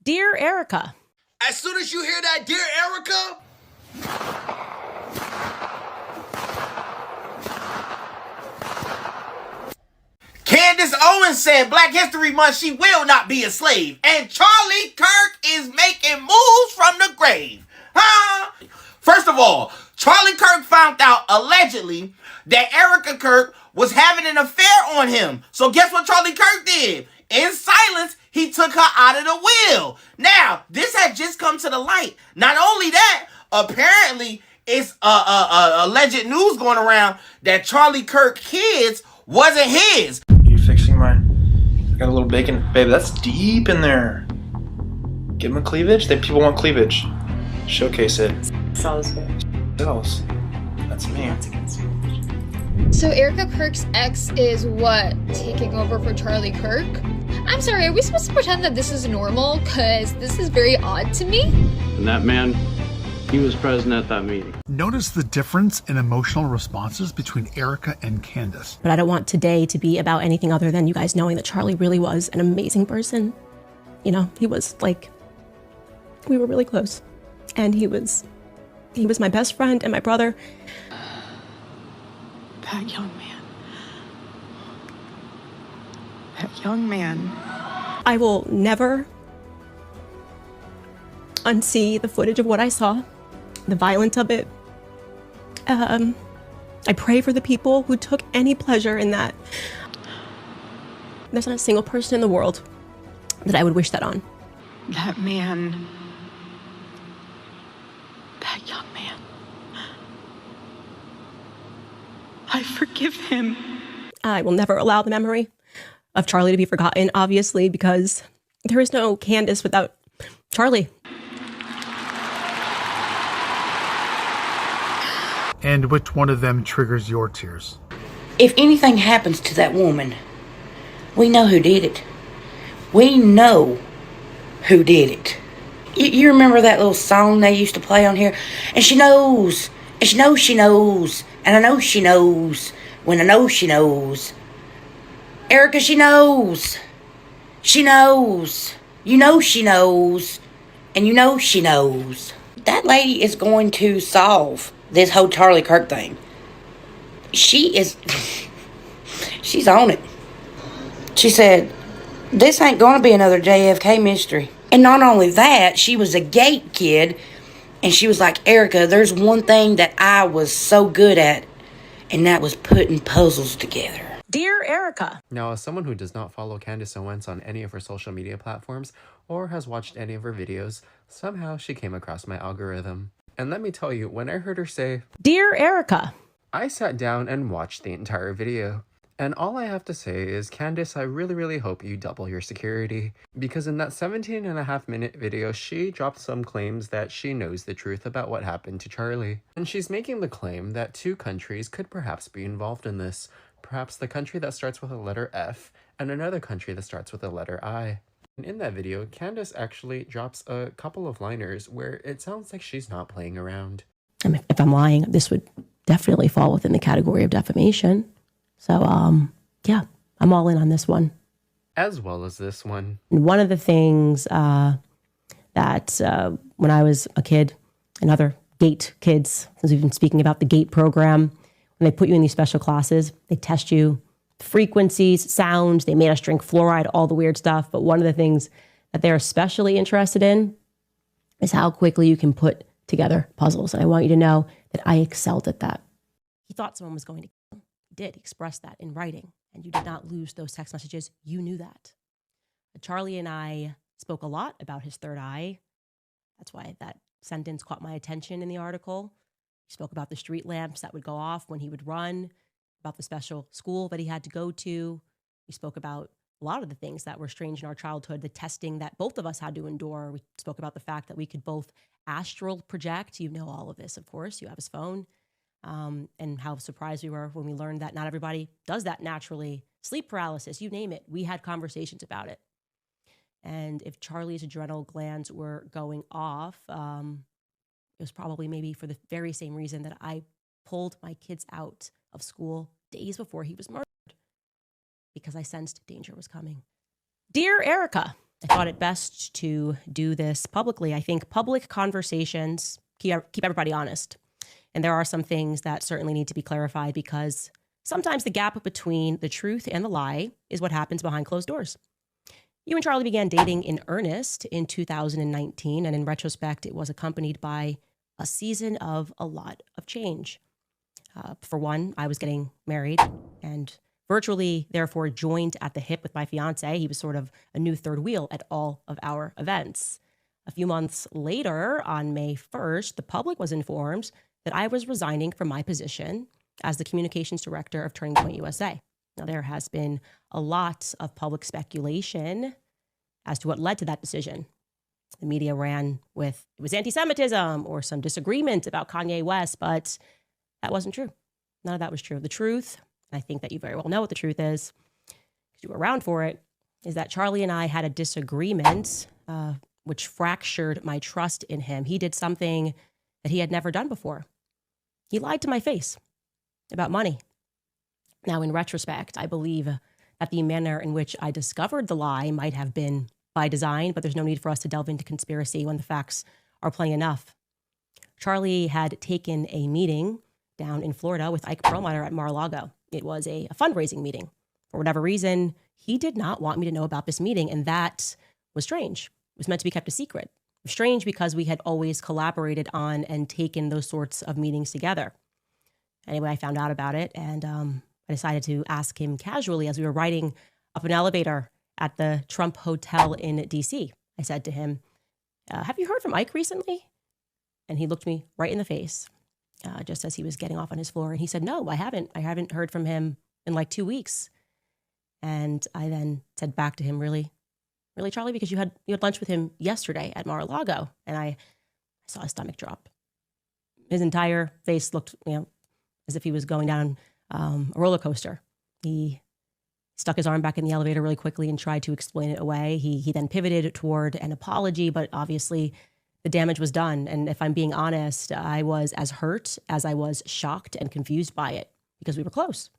Dear Erika. As soon as you hear that, dear Erika, Candace Owens said Black History Month she will not be a slave. And Charlie Kirk is making moves from the grave. Huh? First of all, Charlie Kirk found out allegedly that Erika Kirk was having an affair on him. So guess what Charlie Kirk did? In silence, he took her out of the will. Now, this had just come to the light. Not only that, apparently it's alleged news going around that Charlie Kirk kids wasn't his. You fixing mine? I got a little bacon. Babe, that's deep in there. Give them a cleavage? People want cleavage. Showcase it. Salisbury. Sells. That's me. So Erika Kirk's ex is what? Taking over for Charlie Kirk? I'm sorry, are we supposed to pretend that this is normal? Because this is very odd to me. And that man, he was present at that meeting. Notice the difference in emotional responses between Erika and Candace. But I don't want today to be about anything other than you guys knowing that Charlie really was an amazing person. You know, he was like, we were really close. And he was my best friend and my brother. That young man. That young man. I will never unsee the footage of what I saw, the violence of it. I pray for the people who took any pleasure in that. There's not a single person in the world that I would wish that on. That man. That young man. I forgive him. I will never allow the memory of Charlie to be forgotten, obviously, because there is no Candace without Charlie. And which one of them triggers your tears? If anything happens to that woman, we know who did it. We know who did it. You remember that little song they used to play on here? And she knows. And she knows she knows. And I know she knows. When I know she knows. Erika, she knows. She knows. You know she knows. And you know she knows. That lady is going to solve this whole Charlie Kirk thing. She is... she's on it. She said, this ain't going to be another JFK mystery. And not only that, she was a gate kid. And she was like, Erika, there's one thing that I was so good at. And that was putting puzzles together. Dear Erika. Now, as someone who does not follow Candace Owens on any of her social media platforms or has watched any of her videos, somehow she came across my algorithm. And let me tell you, when I heard her say, Dear Erika, I sat down and watched the entire video. And all I have to say is, Candace, I really hope you double your security. Because in that 17.5-minute video, she dropped some claims that she knows the truth about what happened to Charlie. And she's making the claim that 2 countries could perhaps be involved in this. Perhaps the country that starts with a letter F and another country that starts with a letter I. And in that video, Candace actually drops a couple of liners where it sounds like she's not playing around. I mean, if I'm lying, this would definitely fall within the category of defamation. So, yeah, I'm all in on this one. As well as this one. One of the things that when I was a kid and other GATE kids, since we've been speaking about the GATE program, when they put you in these special classes, they test you frequencies, sounds, they made us drink fluoride, all the weird stuff. But one of the things that they're especially interested in is how quickly you can put together puzzles. And I want you to know that I excelled at that. He thought someone was going to kill him. He did express that in writing, and you did not lose those text messages. You knew that. Charlie and I spoke a lot about his third eye. That's why that sentence caught my attention in the article. He spoke about the street lamps that would go off when he would run, about the special school that he had to go to. We spoke about a lot of the things that were strange in our childhood, the testing that both of us had to endure. We spoke about the fact that we could both astral project. You know all of this, of course. You have his phone. And how surprised we were when we learned that not everybody does that naturally. Sleep paralysis, you name it. We had conversations about it. And if Charlie's adrenal glands were going off, it was probably maybe for the very same reason that I pulled my kids out of school days before he was murdered, because I sensed danger was coming. Dear Erika, I thought it best to do this publicly. I think public conversations keep everybody honest. And there are some things that certainly need to be clarified because sometimes the gap between the truth and the lie is what happens behind closed doors. You and Charlie began dating in earnest in 2019, and in retrospect, it was accompanied by a season of a lot of change. For one, I was getting married and virtually, therefore, joined at the hip with my fiance. He was sort of a new third wheel at all of our events. A few months later, on May 1st, the public was informed that I was resigning from my position as the communications director of Turning Point USA. Now, there has been a lot of public speculation as to what led to that decision. The media ran with it was anti-Semitism or some disagreement about Kanye West, but that wasn't true. None of that was true. The truth, I think that you very well know what the truth is, because you were around for it, is that Charlie and I had a disagreement, which fractured my trust in him. He did something that he had never done before. He lied to my face about money. Now, in retrospect, I believe that the manner in which I discovered the lie might have been by design, but there's no need for us to delve into conspiracy when the facts are plain enough. Charlie had taken a meeting down in Florida with Ike Perlmutter at Mar-a-Lago. It was a fundraising meeting. For whatever reason, he did not want me to know about this meeting, and that was strange. It was meant to be kept a secret. Strange because we had always collaborated on and taken those sorts of meetings together. Anyway, I found out about it, and I decided to ask him casually as we were riding up an elevator at the Trump Hotel in D.C. I said to him, have you heard from Ike recently? And he looked me right in the face just as he was getting off on his floor. And he said, no, I haven't. I haven't heard from him in like 2 weeks. And I then said back to him, really, Charlie, because you had lunch with him yesterday at Mar-a-Lago. And I saw his stomach drop. His entire face looked, as if he was going down a roller coaster. He stuck his arm back in the elevator really quickly and tried to explain it away. He then pivoted toward an apology, but obviously the damage was done. And if I'm being honest, I was as hurt as I was shocked and confused by it because we were close.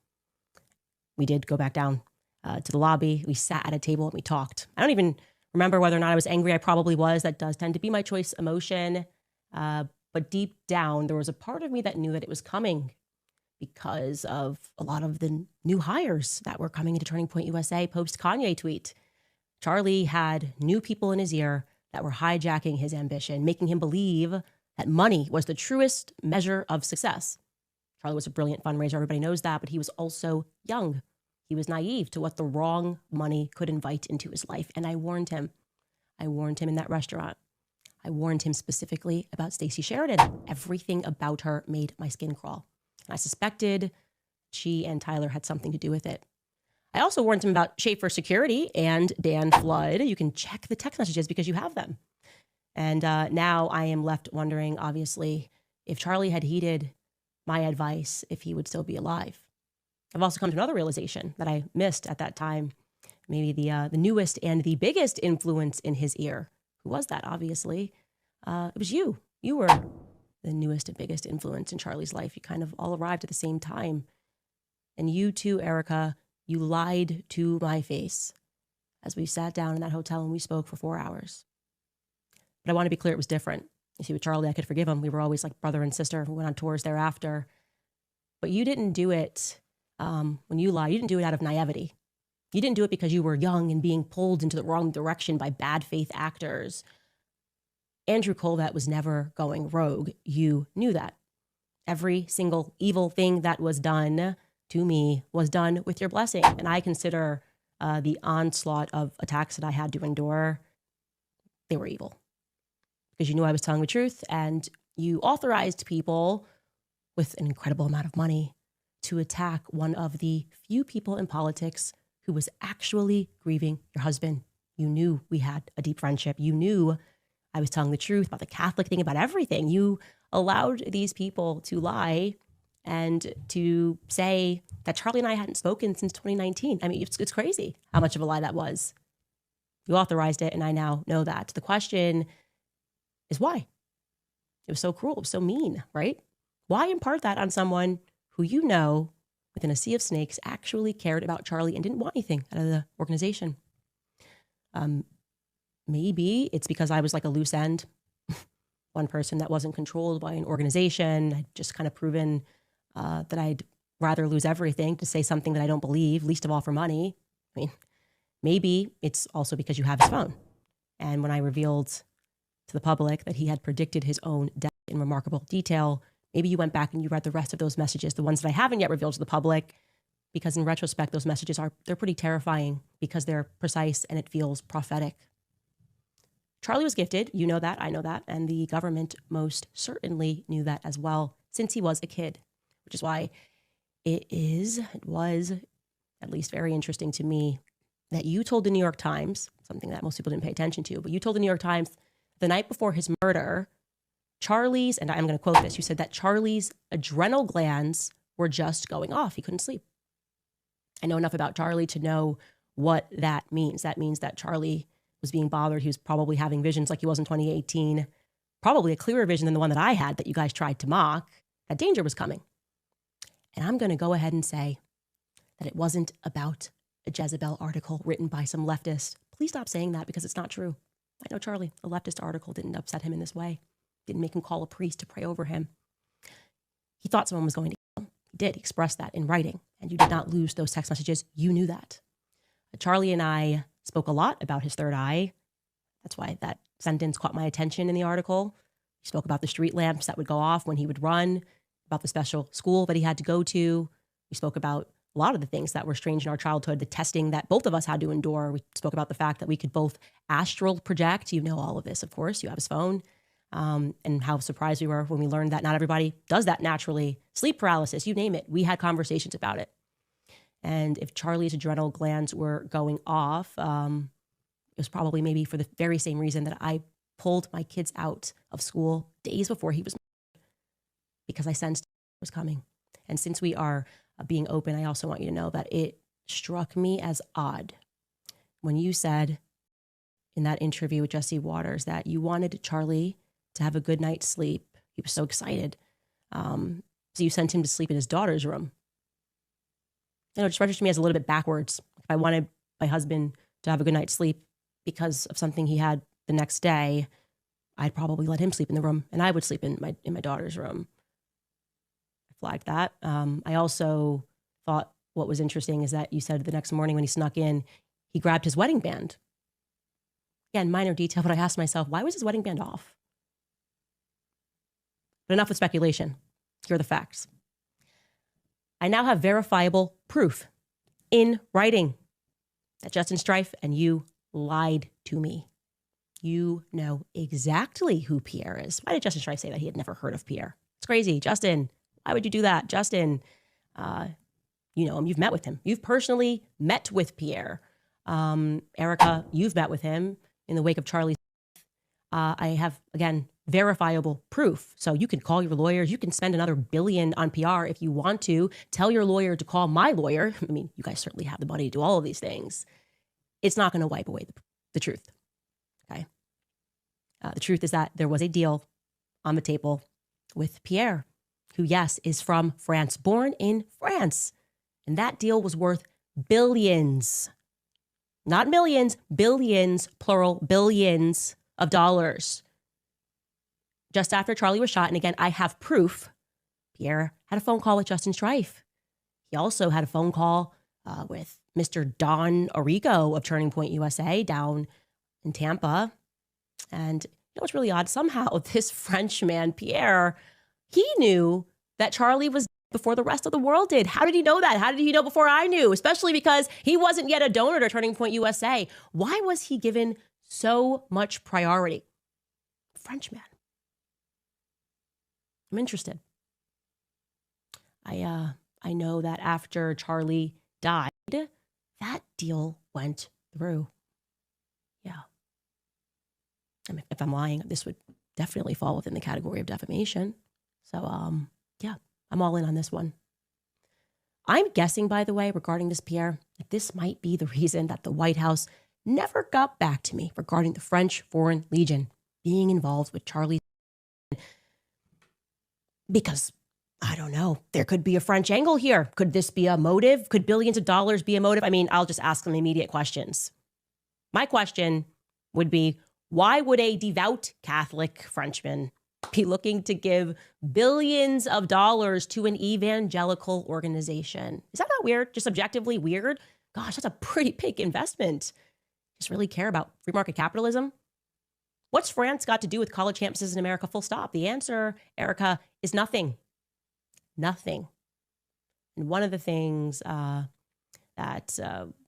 We did go back down to the lobby. We sat at a table and we talked. I don't even remember whether or not I was angry. I probably was. That does tend to be my choice emotion. But deep down, there was a part of me that knew that it was coming because of a lot of the new hires that were coming into Turning Point USA post Kanye tweet. Charlie had new people in his ear that were hijacking his ambition, making him believe that money was the truest measure of success. Charlie was a brilliant fundraiser. Everybody knows that, but he was also young. He was naive to what the wrong money could invite into his life. And I warned him. I warned him in that restaurant. I warned him specifically about Stacey Sheridan. Everything about her made my skin crawl. And I suspected she and Tyler had something to do with it. I also warned him about Schaefer Security and Dan Flood. You can check the text messages because you have them. And now I am left wondering, obviously, if Charlie had heeded my advice, if he would still be alive. I've also come to another realization that I missed at that time. Maybe the newest and the biggest influence in his ear. Who was that, obviously? It was you. You were the newest and biggest influence in Charlie's life. You kind of all arrived at the same time. And you too, Erika, you lied to my face as we sat down in that hotel and we spoke for 4 hours. But I want to be clear, it was different. You see, with Charlie, I could forgive him. We were always like brother and sister. We went on tours thereafter. But you didn't do it when you lied. You didn't do it out of naivety. You didn't do it because you were young and being pulled into the wrong direction by bad faith actors. Andrew Colvett was never going rogue. You knew that. Every single evil thing that was done to me was done with your blessing. And I consider the onslaught of attacks that I had to endure, they were evil. Because you knew I was telling the truth, and you authorized people with an incredible amount of money to attack one of the few people in politics who was actually grieving your husband. You knew we had a deep friendship. You knew I was telling the truth about the Catholic thing, about everything. You allowed these people to lie and to say that Charlie and I hadn't spoken since 2019. I mean, it's crazy how much of a lie that was. You authorized it, and I now know that. The question is why? It was so cruel, it was so mean, right? Why impart that on someone who you know, within a sea of snakes, actually cared about Charlie and didn't want anything out of the organization? maybe it's because I was like a loose end, one person that wasn't controlled by an organization. I'd just kind of proven that I'd rather lose everything to say something that I don't believe, least of all for money. I mean, maybe it's also because you have his phone. And when I revealed to the public that he had predicted his own death in remarkable detail, maybe you went back and you read the rest of those messages, the ones that I haven't yet revealed to the public, because in retrospect, those messages they're pretty terrifying because they're precise and it feels prophetic. Charlie was gifted. You know that. I know that. And the government most certainly knew that as well since he was a kid, which is why it was at least very interesting to me that you told the New York Times, something that most people didn't pay attention to, but you told the New York Times the night before his murder, Charlie's, and I'm going to quote this, you said that Charlie's adrenal glands were just going off. He couldn't sleep. I know enough about Charlie to know what that means. That means that Charlie was being bothered. He was probably having visions like he was in 2018, probably a clearer vision than the one that I had that you guys tried to mock, that danger was coming. And I'm going to go ahead and say that it wasn't about a Jezebel article written by some leftist. Please stop saying that because it's not true. I know Charlie, a leftist article didn't upset him in this way. Didn't make him call a priest to pray over him. He thought someone was going to kill him. He did express that in writing, and you did not lose those text messages. You knew that. Charlie and I spoke a lot about his third eye. That's why that sentence caught my attention in the article. He spoke about the street lamps that would go off when he would run, about the special school that he had to go to. We spoke about a lot of the things that were strange in our childhood, the testing that both of us had to endure. We spoke about the fact that we could both astral project. You know all of this, of course. You have his phone. And how surprised we were when we learned that not everybody does that naturally. Sleep paralysis, you name it. We had conversations about it. And if Charlie's adrenal glands were going off, it was probably maybe for the very same reason that I pulled my kids out of school days before he was murdered, because I sensed it was coming. And since we are being open, I also want you to know that it struck me as odd when you said in that interview with Jesse Waters that you wanted Charlie to have a good night's sleep. He was so excited. So you sent him to sleep in his daughter's room. You know, it just registered me as a little bit backwards. If I wanted my husband to have a good night's sleep because of something he had the next day, I'd probably let him sleep in the room and I would sleep in my daughter's room. I flagged that. I also thought what was interesting is that you said the next morning when he snuck in, he grabbed his wedding band. Again, minor detail, but I asked myself, why was his wedding band off? But enough with speculation. Here are the facts. I now have verifiable proof in writing that Justin Strife and you lied to me. You know exactly who Pierre is. Why did Justin Strife say that he had never heard of Pierre? It's crazy. Justin, why would you do that? Justin, you know him. You've met with him. You've personally met with Pierre. Erika, you've met with him in the wake of Charlie's death. I have, again, verifiable proof. So you can call your lawyers. You can spend another $1 billion on PR if you want to. Tell your lawyer to call my lawyer. I mean, you guys certainly have the money to do all of these things. It's not going to wipe away the truth. Okay. The truth is that there was a deal on the table with Pierre, who, yes, is from France, born in France. And that deal was worth billions, not millions, billions, plural, billions of dollars. Just after Charlie was shot, and again, I have proof, Pierre had a phone call with Justin Strife. He also had a phone call with Mr. Don Arrigo of Turning Point USA down in Tampa. And you know what's really odd? Somehow this French man, Pierre, he knew that Charlie was before the rest of the world did. How did he know that? How did he know before I knew? Especially because he wasn't yet a donor to Turning Point USA. Why was he given so much priority? Frenchman. I'm interested. I know that after Charlie died, that deal went through. Yeah. I mean, if I'm lying, this would definitely fall within the category of defamation. So, yeah, I'm all in on this one. I'm guessing, by the way, regarding this, Pierre, that this might be the reason that the White House never got back to me regarding the French Foreign Legion being involved with Charlie. Because, I don't know, there could be a French angle here. Could this be a motive? Could billions of dollars be a motive? I mean, I'll just ask them immediate questions. My question would be, why would a devout Catholic Frenchman be looking to give billions of dollars to an evangelical organization? Is that not weird? Just objectively weird? Gosh, that's a pretty big investment. Just really care about free market capitalism? What's France got to do with college campuses in America? Full stop. The answer, Erika, is nothing. Nothing. And one of the things that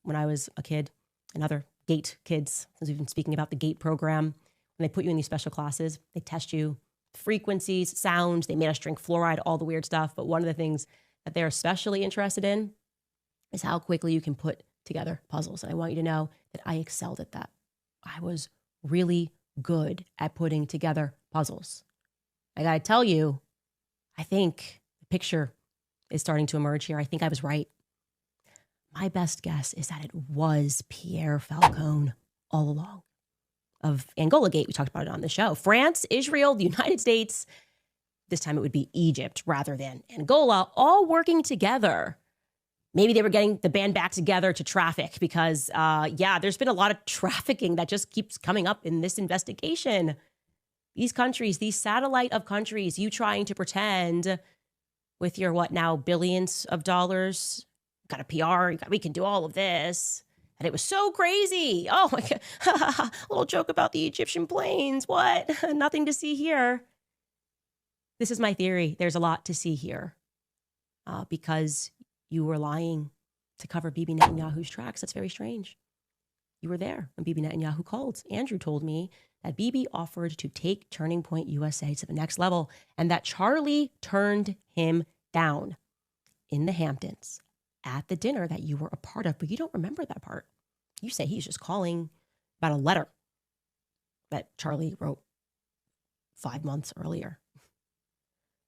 when I was a kid and other GATE kids, since we've been speaking about the GATE program, when they put you in these special classes, they test you frequencies, sounds. They made us drink fluoride, all the weird stuff. But one of the things that they're especially interested in is how quickly you can put together puzzles. And I want you to know that I excelled at that. I was really good at putting together puzzles. I gotta tell you, I think the picture is starting to emerge here. I think I was right. My best guess is that it was Pierre Falcone all along. Of Angola Gate, we talked about it on the show. France, Israel, the United States, this time it would be Egypt rather than Angola, all working together. Maybe they were getting the band back together to traffic because, there's been a lot of trafficking that just keeps coming up in this investigation. These countries, these satellite of countries, you trying to pretend with your billions of dollars, got a PR, we can do all of this. And it was so crazy. Oh my God. A little joke about the Egyptian planes. What? Nothing to see here. This is my theory. There's a lot to see here because you were lying to cover Bibi Netanyahu's tracks. That's very strange. You were there when Bibi Netanyahu called. Andrew told me that Bibi offered to take Turning Point USA to the next level and that Charlie turned him down in the Hamptons at the dinner that you were a part of, but you don't remember that part. You say he's just calling about a letter that Charlie wrote 5 months earlier.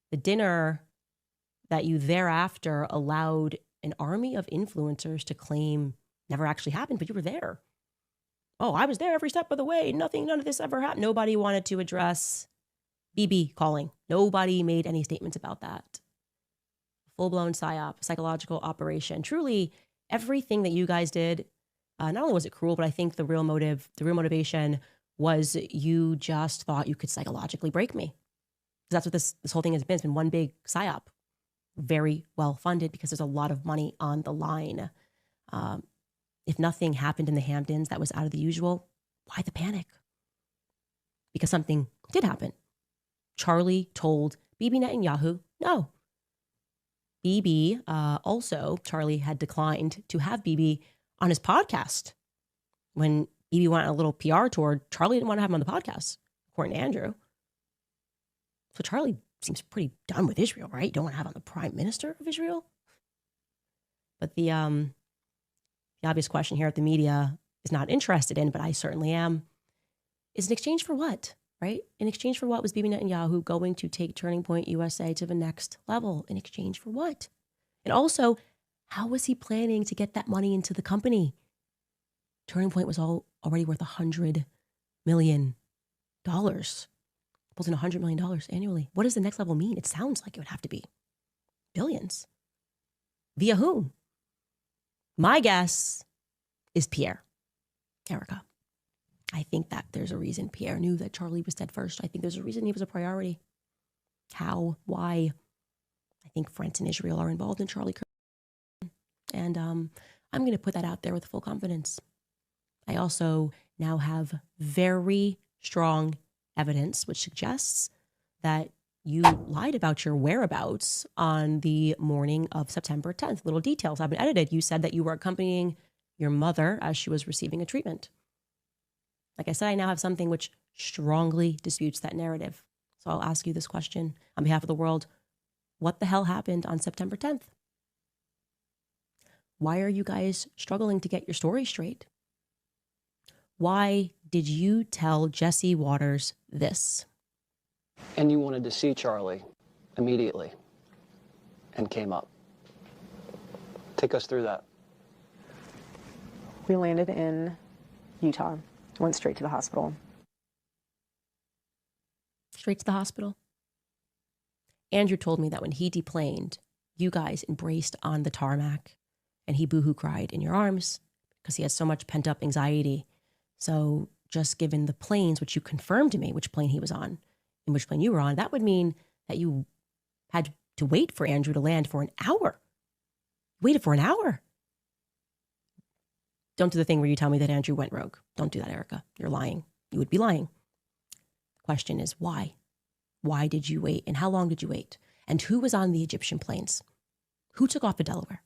The dinner that you thereafter allowed an army of influencers to claim never actually happened, but you were there. Oh, I was there every step of the way. None of this ever happened. Nobody wanted to address Bibi calling. Nobody made any statements about that. Full-blown psyop, psychological operation. Truly, everything that you guys did, not only was it cruel, but I think the real motivation was you just thought you could psychologically break me. Because that's what this whole thing has been. It's been one big psyop. Very well funded because there's a lot of money on the line. If nothing happened in the Hamptons that was out of the usual, why the panic? Because something did happen. Charlie told Bibi Netanyahu no. Bibi, also, Charlie had declined to have Bibi on his podcast. When Bibi went on a little PR tour, Charlie didn't want to have him on the podcast, according to Andrew. So Charlie seems pretty done with Israel, right? You don't want to have on the prime minister of Israel? But the obvious question here at the media is not interested in, but I certainly am, is in exchange for what? Right? In exchange for what was Bibi Netanyahu going to take Turning Point USA to the next level? In exchange for what? And also, how was he planning to get that money into the company? Turning Point was already worth $100 million. Pulls in $100 million annually. What does the next level mean? It sounds like it would have to be billions. Via whom? My guess is Pierre. Erika. I think that there's a reason Pierre knew that Charlie was dead first. I think there's a reason he was a priority. How? Why? I think France and Israel are involved in Charlie Kirk. And I'm going to put that out there with full confidence. I also now have very strong evidence which suggests that you lied about your whereabouts on the morning of September 10th. Little details have been edited. You said that you were accompanying your mother as she was receiving a treatment. Like I said, I now have something which strongly disputes that narrative. So I'll ask you this question on behalf of the world. What the hell happened on September 10th? Why are you guys struggling to get your story straight? Why did you tell Jesse Waters this? And you wanted to see Charlie immediately and came up. Take us through that. We landed in Utah, went straight to the hospital. Straight to the hospital? Andrew told me that when he deplaned, you guys embraced on the tarmac and he boohoo cried in your arms because he had so much pent up anxiety. So just given the planes, which you confirmed to me, which plane he was on and which plane you were on, that would mean that you had to wait for Andrew to land for an hour. Waited for an hour. Don't do the thing where you tell me that Andrew went rogue. Don't do that, Erika. You're lying. You would be lying. The question is why? Why did you wait? And how long did you wait? And who was on the Egyptian planes? Who took off to Delaware?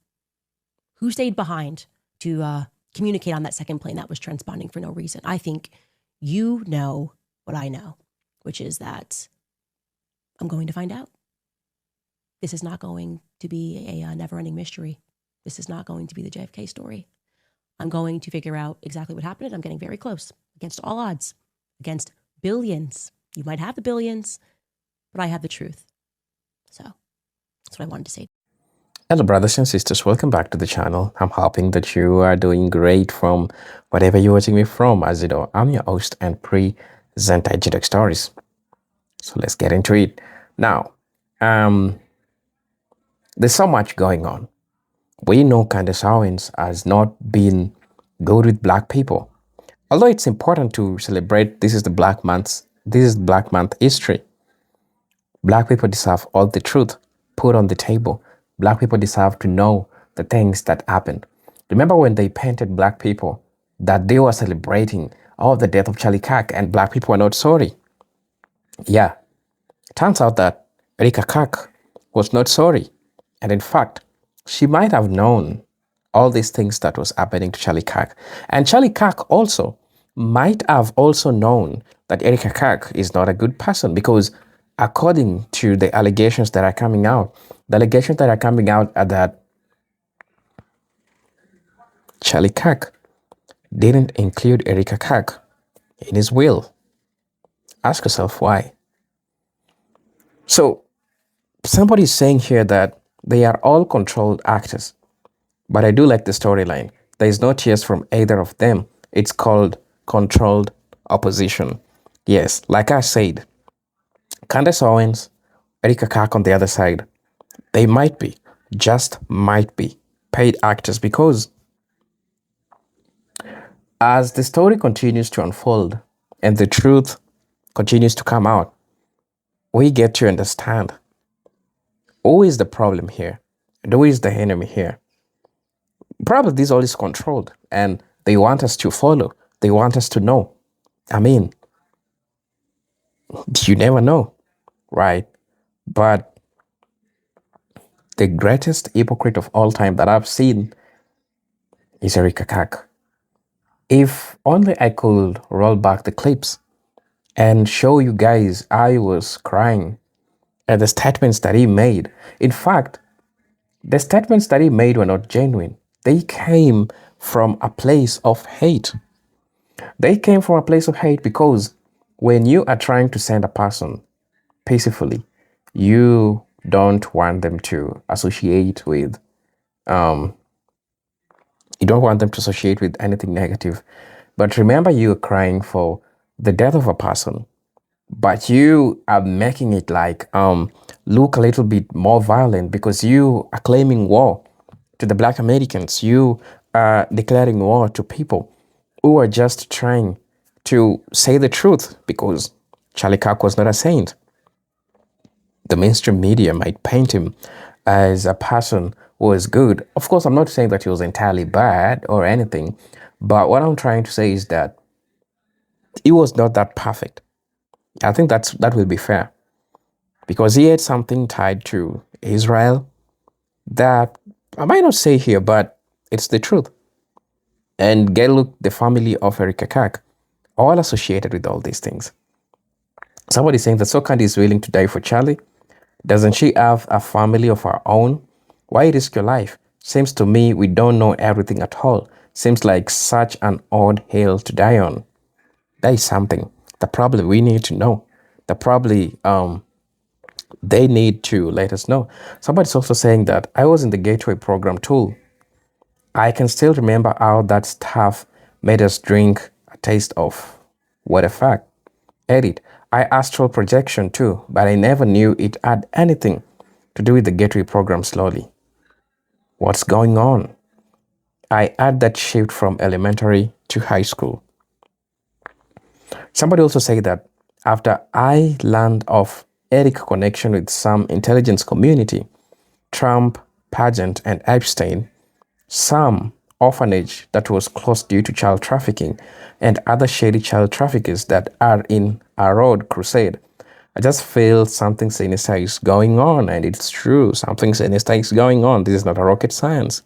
Who stayed behind to communicate on that second plane that was transponding for no reason? I think you know what I know, which is that I'm going to find out. This is not going to be a never-ending mystery. This is not going to be the JFK story. I'm going to figure out exactly what happened. I'm getting very close, against all odds, against billions. You might have the billions, but I have the truth. So that's what I wanted to say. Hello brothers and sisters, welcome back to the channel. I'm hoping that you are doing great from whatever you're watching me from. As you know, I'm your host and presenter GDX Stories. So let's get into it. Now, there's so much going on. We know Candace Owens has not been good with black people. Although it's important to celebrate, this is Black Month history. Black people deserve all the truth put on the table. Black people deserve to know the things that happened. Remember when they painted black people that they were celebrating the death of Charlie Kirk and black people were not sorry? Yeah, turns out that Erika Kirk was not sorry. And in fact, she might have known all these things that was happening to Charlie Kirk. And Charlie Kirk also might have also known that Erika Kirk is not a good person, because according to the allegations that are coming out, are that Charlie Kirk didn't include Erika Kirk in his will. Ask yourself why. So somebody's saying here that they are all controlled actors. But I do like the storyline. There is no tears from either of them. It's called controlled opposition. Yes, like I said, Candace Owens, Erika Kirk on the other side, they might be, just might be, paid actors, because as the story continues to unfold and the truth continues to come out, we get to understand who is the problem here and who is the enemy here. Probably this all is controlled and they want us to follow. They want us to know. I mean, you never know, right? But the greatest hypocrite of all time that I've seen is Erika Kirk. If only I could roll back the clips and show you guys I was crying at the statements that he made. In fact, the statements that he made were not genuine. They came from a place of hate. They came from a place of hate because when you are trying to send a person peacefully, you don't want them to associate with anything negative. But remember, you are crying for the death of a person, but you are making it like look a little bit more violent because you are claiming war to the Black Americans. You are declaring war to people who are just trying to say the truth, because Charlie Kirk was not a saint. The mainstream media might paint him as a person who is good. Of course, I'm not saying that he was entirely bad or anything, but what I'm trying to say is that he was not that perfect. I think that will be fair, because he had something tied to Israel that I might not say here, but it's the truth. And look, the family of Erika Kirk, all associated with all these things. Somebody saying that Sokandi is willing to die for Charlie. Doesn't she have a family of her own? Why risk your life? Seems to me we don't know everything at all. Seems like such an odd hill to die on. That is something that probably we need to know. That probably they need to let us know. Somebody's also saying that I was in the Gateway program too. I can still remember how that staff made us drink a taste of what a fact. Edit. I astral projection too, but I never knew it had anything to do with the Gateway program. Slowly. What's going on? I had that shift from elementary to high school. Somebody also said that after I learned of Erika connection with some intelligence community, Trump, Pageant, and Epstein, some orphanage that was closed due to child trafficking, and other shady child traffickers that are in a road crusade, I just feel something sinister is going on, and it's true. Something sinister is going on. This is not a rocket science,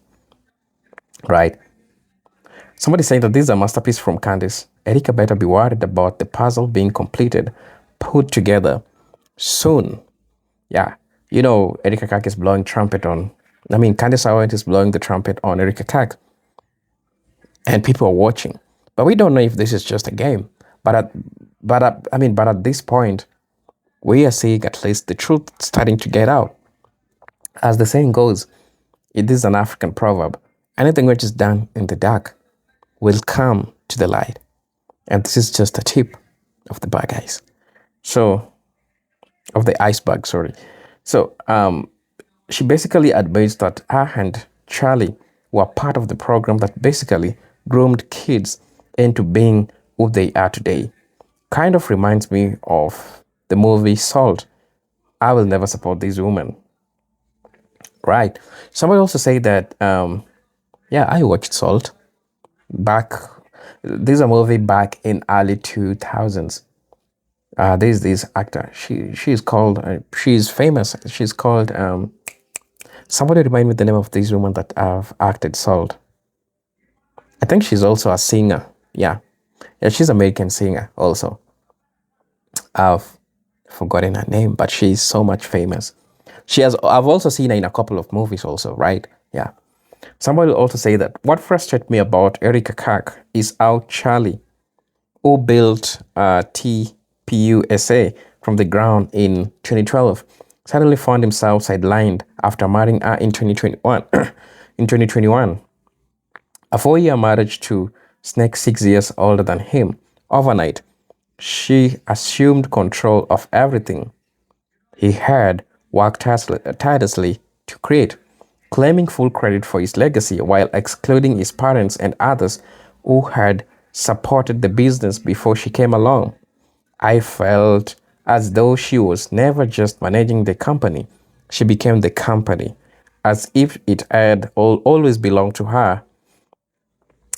right? Somebody saying that this is a masterpiece from Candace. Erika better be worried about the puzzle being completed, put together soon. Yeah, you know, Erika Kirk is blowing trumpet on. Candace Owens is blowing the trumpet on Erika Kirk, and people are watching. But we don't know if this is just a game. But at this point, we are seeing at least the truth starting to get out. As the saying goes, it is an African proverb: anything which is done in the dark will come to the light. And this is just a tip of the bag ice. So, of the iceberg, sorry. So, she basically admits that her and Charlie were part of the program that basically groomed kids into being who they are today. Kind of reminds me of the movie Salt. I will never support these women. Right. Somebody also said that, yeah, I watched Salt back. This is a movie back in early 2000s. There's this actor. She's called. She's famous. She's called. Somebody remind me the name of this woman that have acted Salt. I think she's also a singer. Yeah, she's an American singer also. I've forgotten her name, but she's so much famous. I've also seen her in a couple of movies also, right? Yeah. Somebody will also say that what frustrates me about Erika Kirk is how Charlie, who built TPUSA from the ground in 2012, suddenly found himself sidelined after marrying her in 2021. In 2021, a 4-year marriage to Snake 6 years older than him. Overnight, she assumed control of everything he had worked tirelessly to create, claiming full credit for his legacy while excluding his parents and others who had supported the business before she came along. I felt as though she was never just managing the company. She became the company, as if it had always belonged to her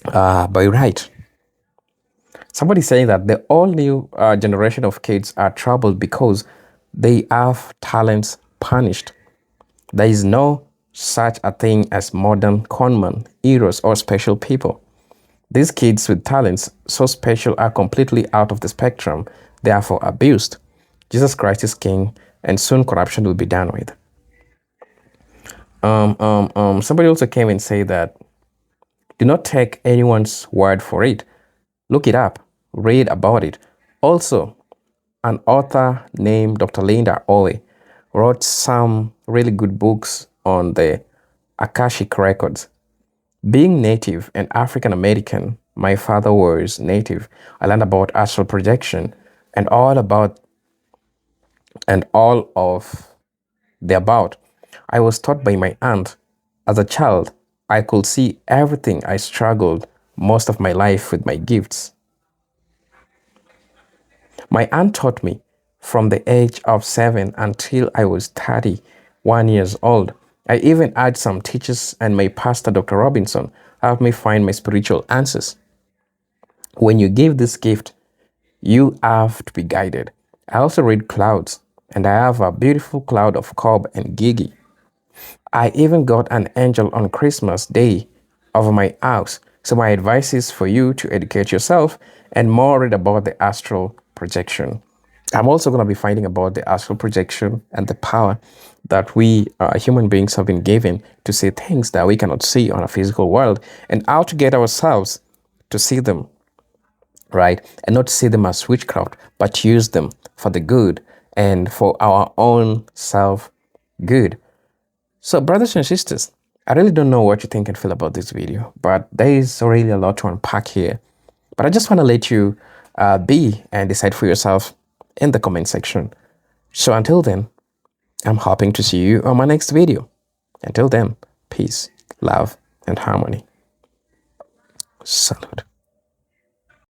by right. Somebody saying that the all-new generation of kids are troubled because they have talents punished. There is no such a thing as modern conmen, heroes, or special people. These kids with talents so special are completely out of the spectrum, therefore abused. Jesus Christ is King, and soon corruption will be done with. Somebody also came and said that do not take anyone's word for it. Look it up, read about it. Also, an author named Dr. Linda Owe wrote some really good books on the Akashic records. Being Native and African American, my father was Native. I learned about astral projection and all of the about. I was taught by my aunt. As a child, I could see everything. I struggled most of my life with my gifts. My aunt taught me from the age of 7 until I was 31 years old. I even had some teachers, and my pastor, Dr. Robinson, helped me find my spiritual answers. When you give this gift, you have to be guided. I also read clouds, and I have a beautiful cloud of Cobb and Gigi. I even got an angel on Christmas Day over my house. So my advice is for you to educate yourself and more read about the astral projection. I'm also going to be finding about the astral projection and the power that we human beings have been given to see things that we cannot see on a physical world, and how to get ourselves to see them, right? And not see them as witchcraft, but use them for the good and for our own self good. So brothers and sisters, I really don't know what you think and feel about this video, but there is really a lot to unpack here. But I just want to let you be and decide for yourself in the comment section. So until then, I'm hoping to see you on my next video. Until then, peace, love, and harmony. Salute.